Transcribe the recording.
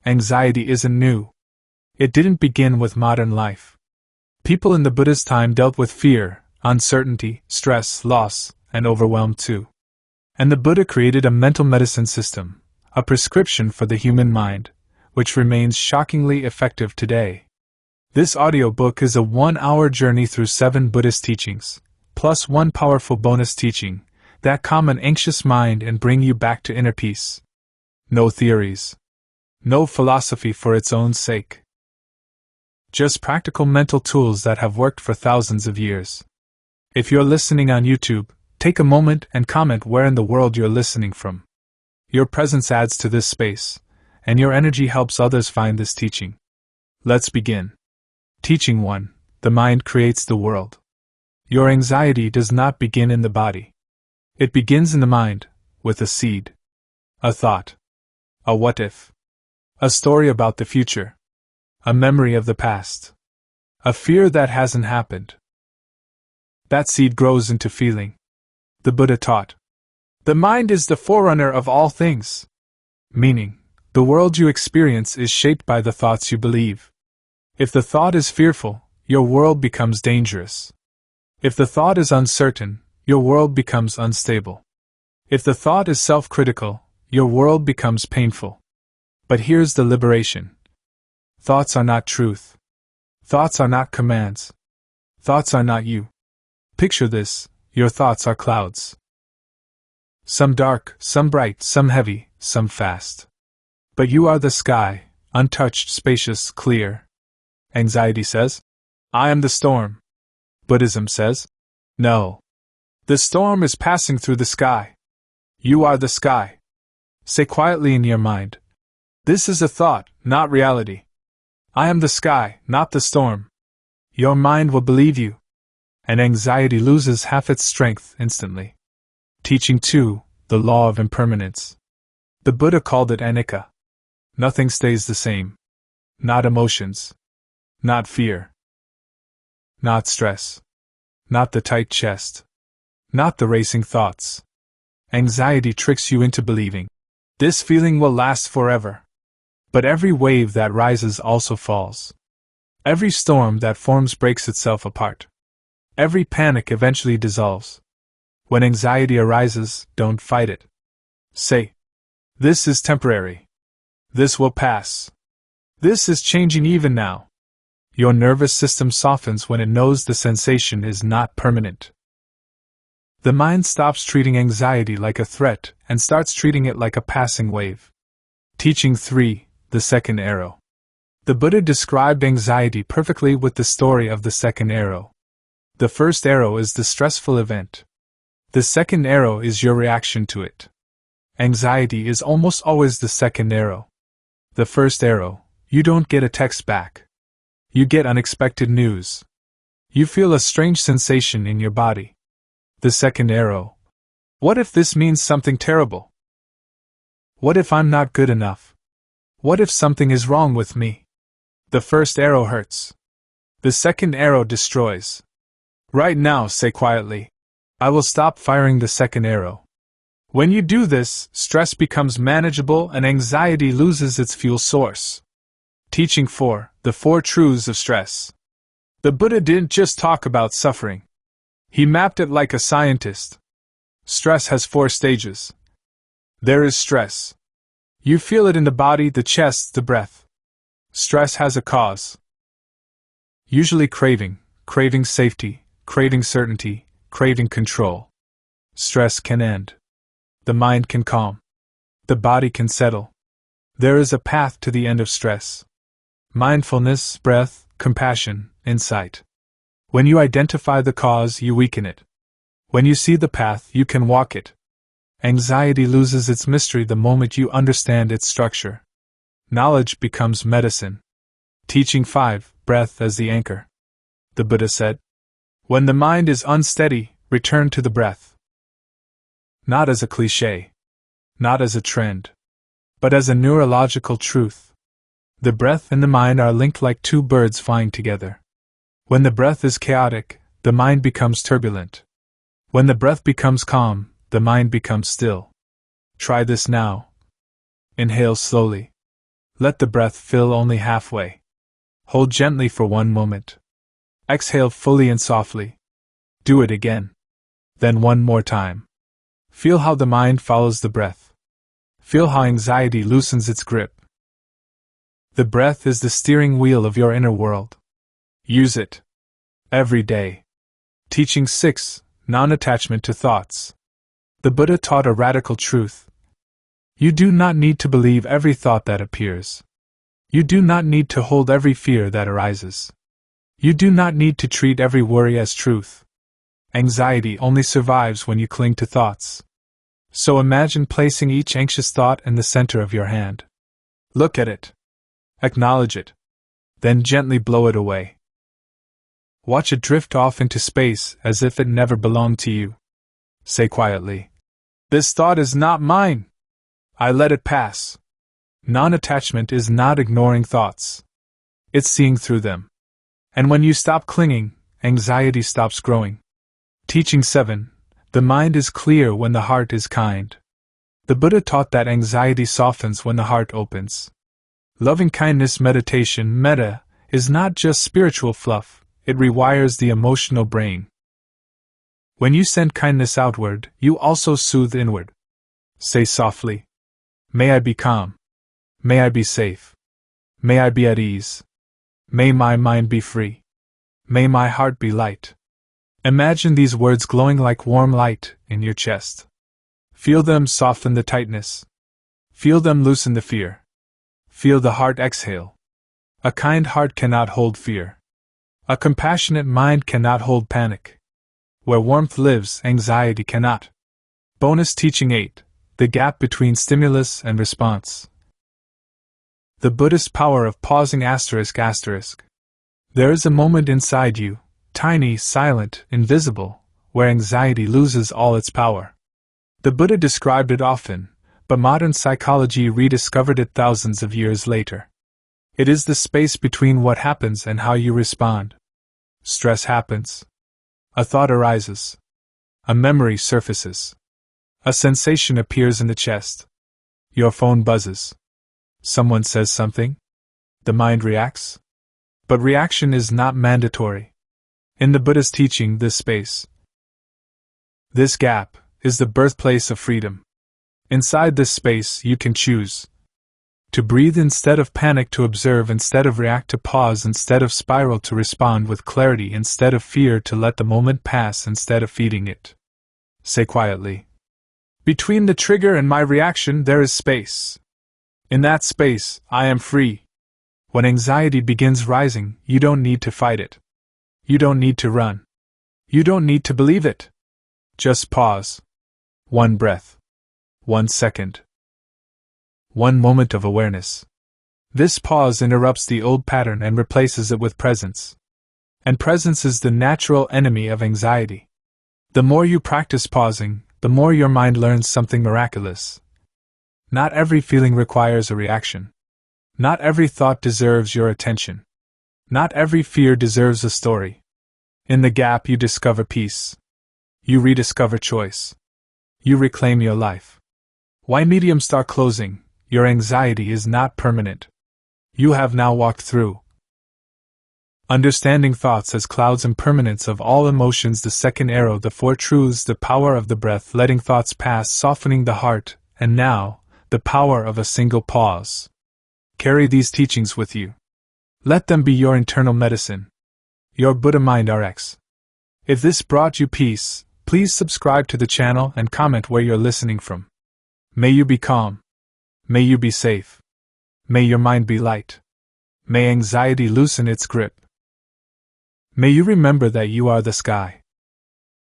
Anxiety isn't new. It didn't begin with modern life. People in the Buddha's time dealt with fear, uncertainty, stress, loss, and overwhelm too. And the Buddha created a mental medicine system, a prescription for the human mind, which remains shockingly effective today. This audiobook is a 1-hour journey through 7 Buddhist teachings, plus 1 powerful bonus teaching that calm an anxious mind and bring you back to inner peace. No theories. No philosophy for its own sake. Just practical mental tools that have worked for thousands of years. If you're listening on YouTube, take a moment and comment where in the world you're listening from. Your presence adds to this space, and your energy helps others find this teaching. Let's begin. Teaching 1. The mind creates the world. Your anxiety does not begin in the body. It begins in the mind, with a seed. A thought. A what if. A story about the future. A memory of the past. A fear that hasn't happened. That seed grows into feeling. The Buddha taught. The mind is the forerunner of all things. Meaning, the world you experience is shaped by the thoughts you believe. If the thought is fearful, your world becomes dangerous. If the thought is uncertain, your world becomes unstable. If the thought is self-critical, your world becomes painful. But here's the liberation. Thoughts are not truth. Thoughts are not commands. Thoughts are not you. Picture this, your thoughts are clouds. Some dark, some bright, some heavy, some fast. But you are the sky, untouched, spacious, clear. Anxiety says, I am the storm. Buddhism says, no. The storm is passing through the sky. You are the sky. Say quietly in your mind, this is a thought, not reality. I am the sky, not the storm. Your mind will believe you. And anxiety loses half its strength instantly. Teaching 2, the law of impermanence. The Buddha called it anicca. Nothing stays the same. Not emotions. Not fear. Not stress. Not the tight chest. Not the racing thoughts. Anxiety tricks you into believing this feeling will last forever. But every wave that rises also falls. Every storm that forms breaks itself apart. Every panic eventually dissolves. When anxiety arises, don't fight it. Say, this is temporary. This will pass. This is changing even now. Your nervous system softens when it knows the sensation is not permanent. The mind stops treating anxiety like a threat and starts treating it like a passing wave. Teaching 3, the second arrow. The Buddha described anxiety perfectly with the story of the second arrow. The first arrow is the stressful event. The second arrow is your reaction to it. Anxiety is almost always the second arrow. The first arrow, you don't get a text back. You get unexpected news. You feel a strange sensation in your body. The second arrow, what if this means something terrible? What if I'm not good enough? What if something is wrong with me? The first arrow hurts. The second arrow destroys. Right now, say quietly, I will stop firing the second arrow. When you do this, stress becomes manageable and anxiety loses its fuel source. Teaching 4, the 4 truths of stress. The Buddha didn't just talk about suffering. He mapped it like a scientist. Stress has 4 stages. There is stress. You feel it in the body, the chest, the breath. Stress has a cause. Usually craving safety, craving certainty, craving control. Stress can end. The mind can calm. The body can settle. There is a path to the end of stress. Mindfulness, breath, compassion, insight. When you identify the cause, you weaken it. When you see the path, you can walk it. Anxiety loses its mystery the moment you understand its structure. Knowledge becomes medicine. Teaching 5, breath as the anchor. The Buddha said, when the mind is unsteady, return to the breath. Not as a cliché. Not as a trend. But as a neurological truth. The breath and the mind are linked like 2 birds flying together. When the breath is chaotic, the mind becomes turbulent. When the breath becomes calm, the mind becomes still. Try this now. Inhale slowly. Let the breath fill only halfway. Hold gently for 1 moment. Exhale fully and softly. Do it again. Then 1 more time. Feel how the mind follows the breath. Feel how anxiety loosens its grip. The breath is the steering wheel of your inner world. Use it. Every day. Teaching 6. Non-attachment to thoughts. The Buddha taught a radical truth. You do not need to believe every thought that appears. You do not need to hold every fear that arises. You do not need to treat every worry as truth. Anxiety only survives when you cling to thoughts. So imagine placing each anxious thought in the center of your hand. Look at it. Acknowledge it. Then gently blow it away. Watch it drift off into space as if it never belonged to you. Say quietly, "This thought is not mine. I let it pass." Non-attachment is not ignoring thoughts. It's seeing through them. And when you stop clinging, anxiety stops growing. Teaching 7. The mind is clear when the heart is kind. The Buddha taught that anxiety softens when the heart opens. Loving-kindness meditation, metta, is not just spiritual fluff, it rewires the emotional brain. When you send kindness outward, you also soothe inward. Say softly, "May I be calm. May I be safe. May I be at ease. May my mind be free. May my heart be light." Imagine these words glowing like warm light in your chest. Feel them soften the tightness. Feel them loosen the fear. Feel the heart exhale. A kind heart cannot hold fear. A compassionate mind cannot hold panic. Where warmth lives, anxiety cannot. Bonus teaching 8. The gap between stimulus and response. The Buddhist power of pausing ****. There is a moment inside you, tiny, silent, invisible, where anxiety loses all its power. The Buddha described it often, but modern psychology rediscovered it thousands of years later. It is the space between what happens and how you respond. Stress happens. A thought arises. A memory surfaces. A sensation appears in the chest. Your phone buzzes. Someone says something. The mind reacts. But reaction is not mandatory. In the Buddha's teaching, this space, this gap, is the birthplace of freedom. Inside this space, you can choose to breathe instead of panic, to observe instead of react, to pause instead of spiral, to respond with clarity instead of fear, to let the moment pass instead of feeding it. Say quietly, "Between the trigger and my reaction there is space. In that space, I am free." When anxiety begins rising, you don't need to fight it. You don't need to run. You don't need to believe it. Just pause. 1 breath. 1 second. 1 moment of awareness. This pause interrupts the old pattern and replaces it with presence. And presence is the natural enemy of anxiety. The more you practice pausing, the more your mind learns something miraculous. Not every feeling requires a reaction. Not every thought deserves your attention. Not every fear deserves a story. In the gap, you discover peace. You rediscover choice. You reclaim your life. Why medium start closing? Your anxiety is not permanent. You have now walked through. Understanding thoughts as clouds, impermanence of all emotions, the second arrow, the 4 truths, the power of the breath, letting thoughts pass, softening the heart, and now, the power of a single pause. Carry these teachings with you. Let them be your internal medicine. Your Buddha Mind RX. If this brought you peace, please subscribe to the channel and comment where you're listening from. May you be calm. May you be safe. May your mind be light. May anxiety loosen its grip. May you remember that you are the sky.